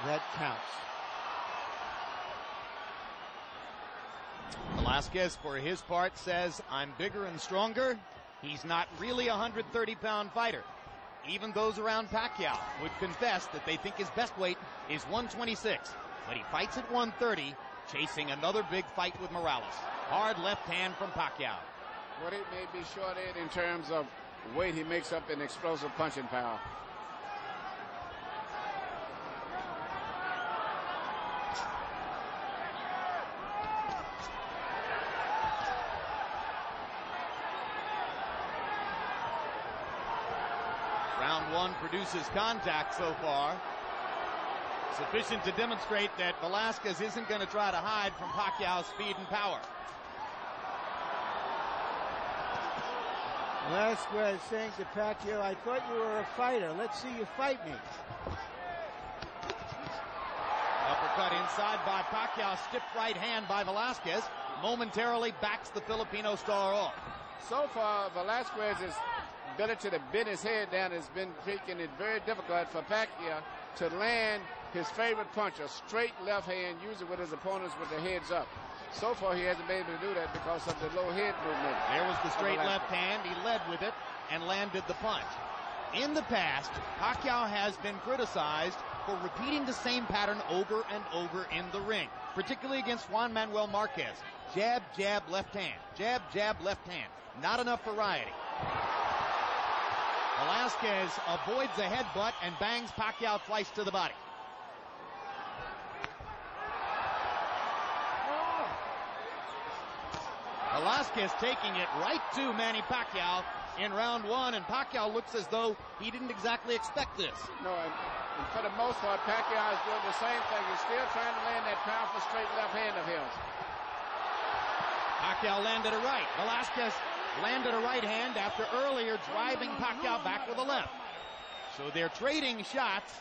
that counts. Velazquez, for his part, says, I'm bigger and stronger. He's not really a 130-pound fighter. Even those around Pacquiao would confess that they think his best weight is 126. But he fights at 130, chasing another big fight with Morales. Hard left hand from Pacquiao. What it may be shorted in terms of weight, he makes up in explosive punching power. Round one produces contact so far. Sufficient to demonstrate that Velazquez isn't going to try to hide from Pacquiao's speed and power. Velazquez saying to Pacquiao, I thought you were a fighter. Let's see you fight me. Uppercut inside by Pacquiao. Stiff right hand by Velazquez. Momentarily backs the Filipino star off. So far, Velazquez's ability to bend his head down has been making it very difficult for Pacquiao to land his favorite punch, a straight left hand, usually with his opponents with their heads up. So far, he hasn't been able to do that because of the low head movement. There was the straight left hand. He led with it and landed the punch. In the past, Pacquiao has been criticized for repeating the same pattern over and over in the ring, particularly against Juan Manuel Marquez. Jab, jab, left hand. Jab, jab, left hand. Not enough variety. Velazquez avoids a headbutt and bangs Pacquiao twice to the body. Velazquez taking it right to Manny Pacquiao in round one, and Pacquiao looks as though he didn't exactly expect this. No, and for the most part, Pacquiao is doing the same thing. He's still trying to land that powerful straight left hand of his. Pacquiao landed a right. Velazquez landed a right hand after earlier driving Pacquiao back with a left. So they're trading shots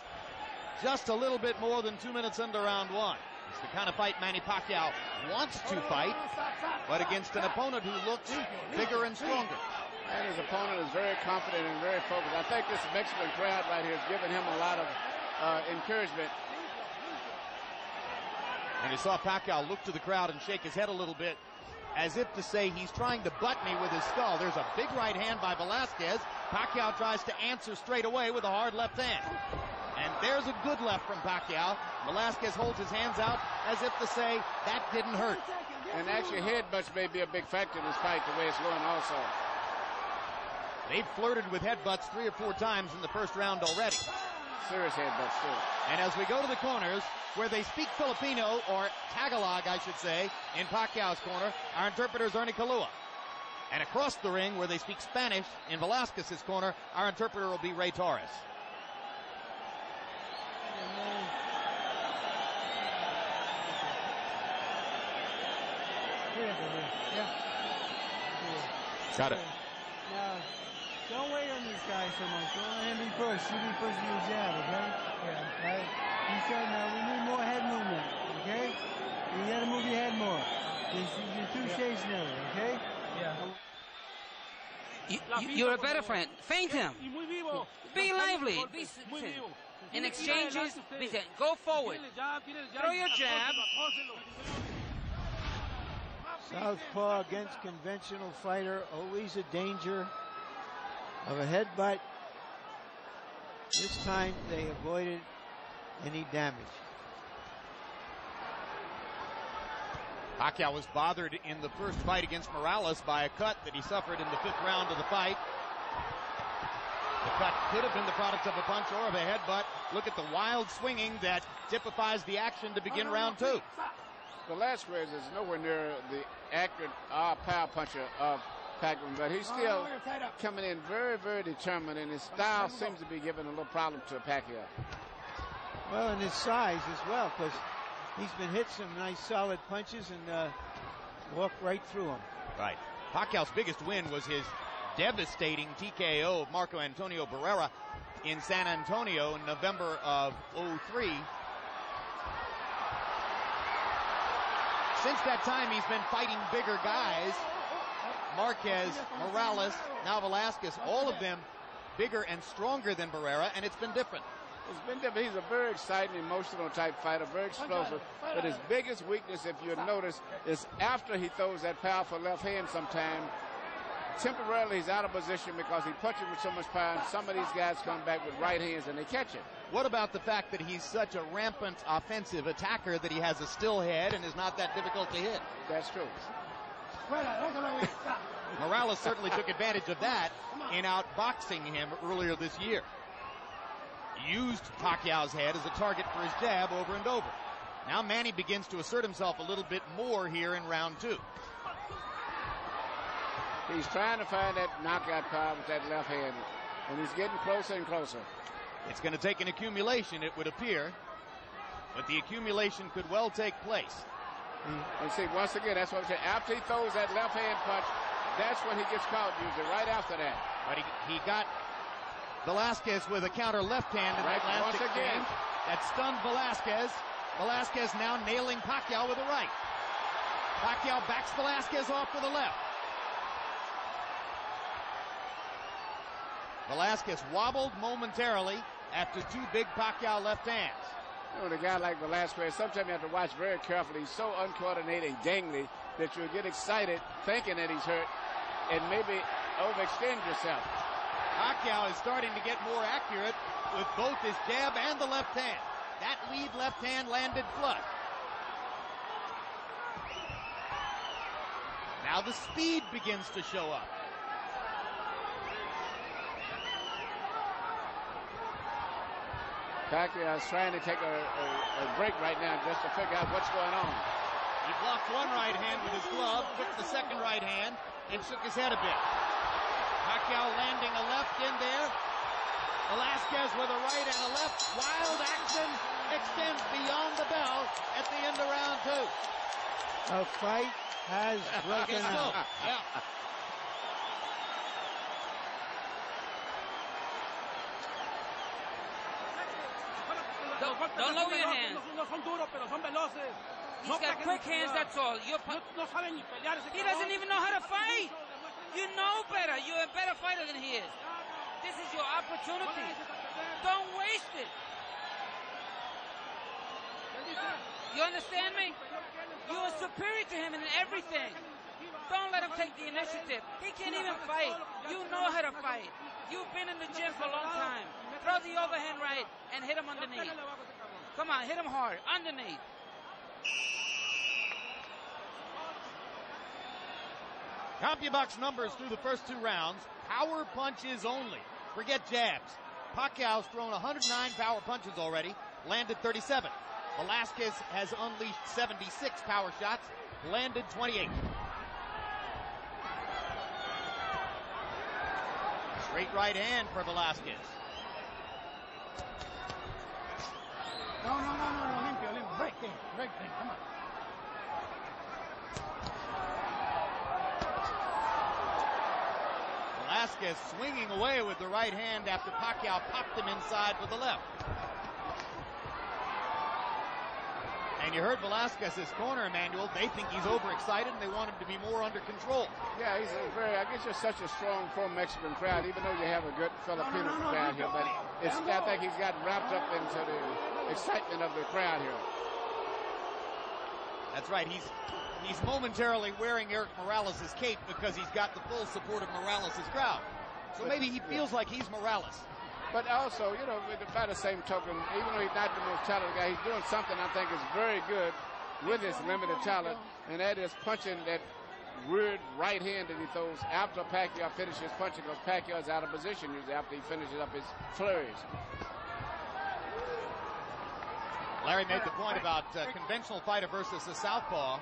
just a little bit more than 2 minutes into round one. It's the kind of fight Manny Pacquiao wants to fight, but against an opponent who looks bigger and stronger. And his opponent is very confident and very focused. I think this Mexican crowd right here is giving him a lot of encouragement. And you saw Pacquiao look to the crowd and shake his head a little bit, as if to say he's trying to butt me with his skull. There's a big right hand by Velazquez. Pacquiao tries to answer straight away with a hard left hand. And there's a good left from Pacquiao. Velazquez holds his hands out as if to say, that didn't hurt. And actually, headbutts may be a big factor in this fight, the way it's going also. They've flirted with headbutts 3 or 4 times in the first round already. Serious headbutts, too. And as we go to the corners, where they speak Filipino, or Tagalog, I should say, in Pacquiao's corner, our interpreter is Ernie Kalua. And across the ring, where they speak Spanish, in Velazquez's corner, our interpreter will be Ray Torres. Got it. Now, don't wait on this guy so much. Don't let him be pushed. You be pushing your jab, okay? Yeah, right? He said, now we need more head movement, okay? You gotta move your head more. You're too stationary, okay? Yeah. You're a better friend. Feint him. Be lively. In exchanges, go forward. Throw your jab. Southpaw against conventional fighter, always a danger of a headbutt. This time they avoided any damage. Pacquiao was bothered in the first fight against Morales by a cut that he suffered in the 5th round of the fight. The cut could have been the product of a punch or of a headbutt. Look at the wild swinging that typifies the action to begin round 2. Velazquez is nowhere near the accurate power puncher of Pacquiao, but he's still coming in very, very determined, and his style seems to be giving a little problem to Pacquiao. Well, and his size as well, because he's been hit some nice solid punches and walked right through them. Right. Pacquiao's biggest win was his devastating TKO of Marco Antonio Barrera in San Antonio in November of '03. Since that time, he's been fighting bigger guys. Marquez, Morales, now Velazquez, all of them bigger and stronger than Barrera, and it's been different. It's been different. He's a very exciting, emotional type fighter, very explosive. But his biggest weakness, if you notice, is after he throws that powerful left hand sometime, temporarily he's out of position because he punches with so much power, and some of these guys come back with right hands and they catch it. What about the fact that he's such a rampant offensive attacker that he has a still head and is not that difficult to hit? That's true. Morales certainly took advantage of that in outboxing him earlier this year. Used Pacquiao's head as a target for his jab over and over. Now Manny begins to assert himself a little bit more here in round 2. He's trying to find that knockout power with that left hand, and he's getting closer and closer. It's going to take an accumulation, it would appear, but the accumulation could well take place. And see, once again, that's what I'm saying. After he throws that left hand punch, that's when he gets caught usually, right after that. But he got Velazquez with a counter left hand in that last exchange. That stunned Velazquez. Velazquez now nailing Pacquiao with a right. Pacquiao backs Velazquez off with a left. Velazquez wobbled momentarily after 2 big Pacquiao left hands. You know, with a guy like Velazquez, sometimes you have to watch very carefully. He's so uncoordinated and gangly that you'll get excited thinking that he's hurt and maybe overextend yourself. Pacquiao is starting to get more accurate with both his jab and the left hand. That lead left hand landed flush. Now the speed begins to show up. Pacquiao is trying to take a break right now just to figure out what's going on. He blocked one right hand with his glove, took the second right hand, and shook his head a bit. Pacquiao landing a left in there. Velasquez with a right and a left. Wild action extends beyond the bell at the end of round 2. A fight has broken out. Yeah. Don't lower your hands. He's got quick hands, that's all. He doesn't even know how to fight. You know better. You're a better fighter than he is. This is your opportunity. Don't waste it. You understand me? You are superior to him in everything. Don't let him take the initiative. He can't even fight. You know how to fight. You've been in the gym for a long time. Throw the overhand right and hit him underneath. Come on, hit him hard. Underneath. CompuBox numbers through the first 2 rounds. Power punches only. Forget jabs. Pacquiao's thrown 109 power punches already, landed 37. Velazquez has unleashed 76 power shots, landed 28. Straight right hand for Velazquez. No, limpio. Break thing, come on. Velazquez swinging away with the right hand after Pacquiao popped him inside with the left. And you heard Velazquez's corner, Emmanuel. They think he's overexcited and they want him to be more under control. Yeah, he's I guess you're such a strong pro-Mexican crowd, even though you have a good Filipino crowd here. But I think he's gotten wrapped up into the excitement of the crowd here. That's right. He's momentarily wearing Eric Morales' cape because he's got the full support of Morales' crowd. So maybe he feels like he's Morales. But also, you know, by the same token, even though he's not the most talented guy, he's doing something I think is very good with his limited talent, and that is punching that weird right hand that he throws after Pacquiao finishes punching, because Pacquiao is out of position usually after he finishes up his flurries. Larry made the point about conventional fighter versus a southpaw.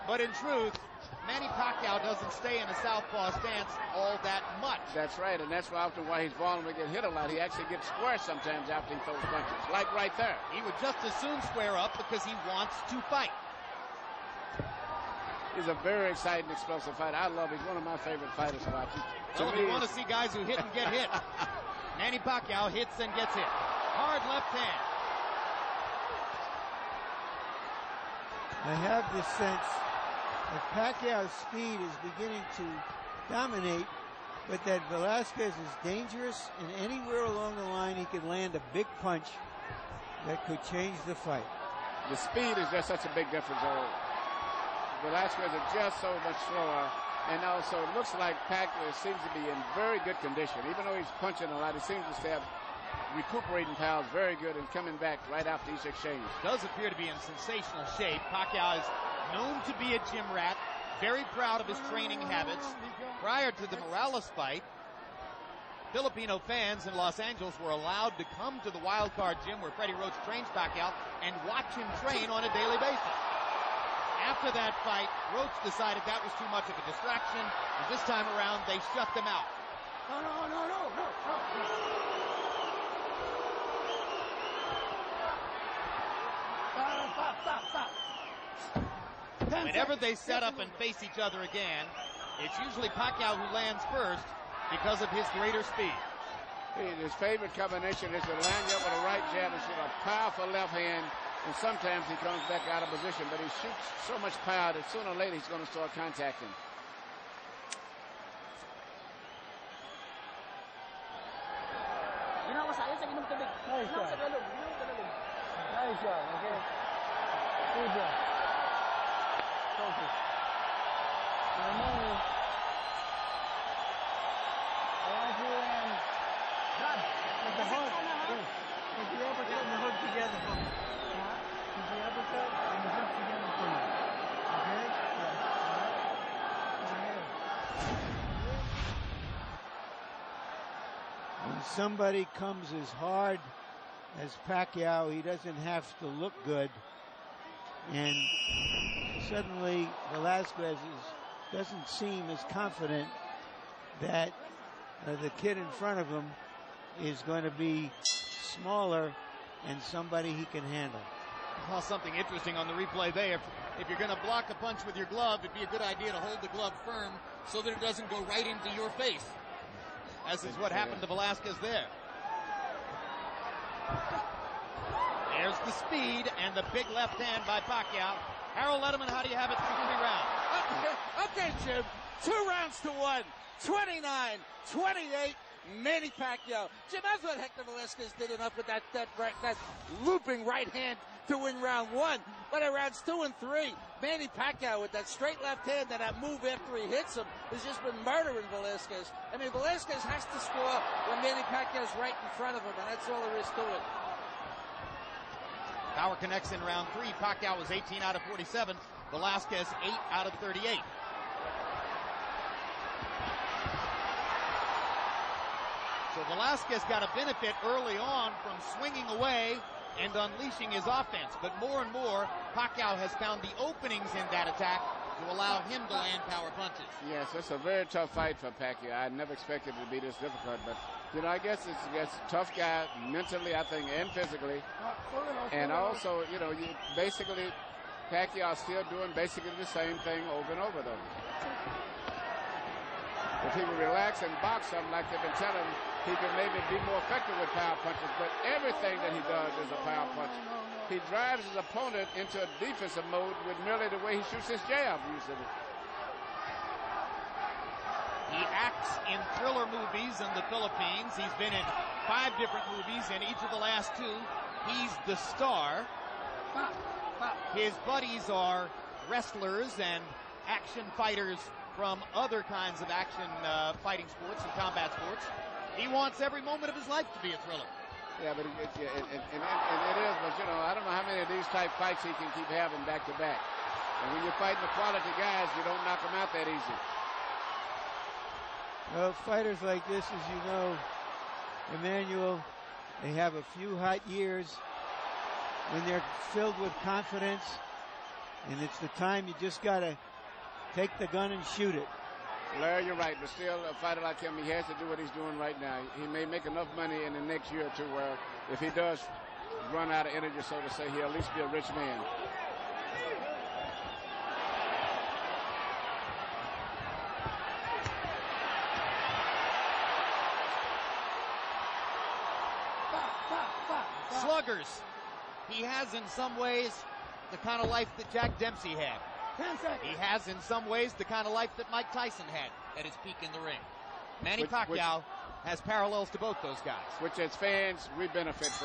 But in truth, Manny Pacquiao doesn't stay in a southpaw stance all that much. That's right, and that's often why he's vulnerable to get hit a lot. He actually gets square sometimes after he throws punches, like right there. He would just as soon square up because he wants to fight. He's a very exciting, explosive fighter. I love him. He's one of my favorite fighters to watch. Well, if you want to see guys who hit and get hit, Manny Pacquiao hits and gets hit. Hard left hand. I have this sense that Pacquiao's speed is beginning to dominate but that Velazquez is dangerous, and anywhere along the line he can land a big punch that could change the fight. The speed is just such a big difference. Velazquez is just so much slower, and also it looks like Pacquiao seems to be in very good condition. Even though he's punching a lot, he seems to have recuperating powers very good and coming back right after each exchange. Does appear to be in sensational shape. Pacquiao is known to be a gym rat, very proud of his training habits. Prior to the Morales fight, Filipino fans in Los Angeles were allowed to come to the Wild Card gym where Freddie Roach trains Pacquiao and watch him train on a daily basis. After that fight, Roach decided that was too much of a distraction, and this time around they shut them out. No. Stop. Whenever they set up and face each other again, it's usually Pacquiao who lands first because of his greater speed. His favorite combination is to land you up with a right jab and shoot a powerful left hand, and sometimes he comes back out of position, but he shoots so much power that sooner or later he's going to start contacting. Nice job, okay? Good job. Focus. Now, Manny, I want you to land with the hook. With the uppercut and the hook together for me. With the uppercut and the hook together for me. Okay? Yeah. All right. When somebody comes as hard as Pacquiao, he doesn't have to look good, and suddenly Velazquez doesn't seem as confident that the kid in front of him is going to be smaller and somebody he can handle. Well, something interesting on the replay there. If you're going to block a punch with your glove, it'd be a good idea to hold the glove firm so that it doesn't go right into your face, as is what happened to Velazquez there. There's the speed and the big left hand by Pacquiao. Harold Letterman, how do you have it through 3 rounds? Okay, Jim. 2 rounds to 1. 29-28. Manny Pacquiao. Jim, that's what Hector Velazquez did enough with that looping right hand to win round 1. But in rounds 2 and 3, Manny Pacquiao with that straight left hand and that move after he hits him has just been murdering Velazquez. I mean, Velazquez has to score when Manny Pacquiao's right in front of him, and that's all there is to it. Power connects in round 3. Pacquiao was 18 out of 47. Velazquez 8 out of 38. So Velazquez got a benefit early on from swinging away and unleashing his offense. But more and more, Pacquiao has found the openings in that attack to allow him to land power punches. Yes, it's a very tough fight for Pacquiao. I never expected it to be this difficult, but I guess it's a tough guy mentally, I think, and physically. And also, basically, Pacquiao still doing basically the same thing over and over, though. If he would relax and box something like they've been telling him, he could maybe be more effective with power punches, but everything that he does is a power punch. He drives his opponent into a defensive mode with merely the way he shoots his jab, usually. He acts in thriller movies in the Philippines. He's been in 5 different movies. In each of the last 2, he's the star. His buddies are wrestlers and action fighters from other kinds of action fighting sports and combat sports. He wants every moment of his life to be a thriller. Yeah, but it is. But I don't know how many of these type fights he can keep having back to back. And when you're fighting the quality guys, you don't knock them out that easy. Well, fighters like this, as you know, Emmanuel, they have a few hot years when they're filled with confidence, and it's the time you just got to take the gun and shoot it. Larry, you're right, but still, a fighter like him, he has to do what he's doing right now. He may make enough money in the next year or 2 where if he does run out of energy, so to say, he'll at least be a rich man. Sluggers. He has in some ways the kind of life that Jack Dempsey had. 10 seconds. He has in some ways the kind of life that Mike Tyson had at his peak in the ring. Manny Pacquiao has parallels to both those guys. Which as fans, we benefit from.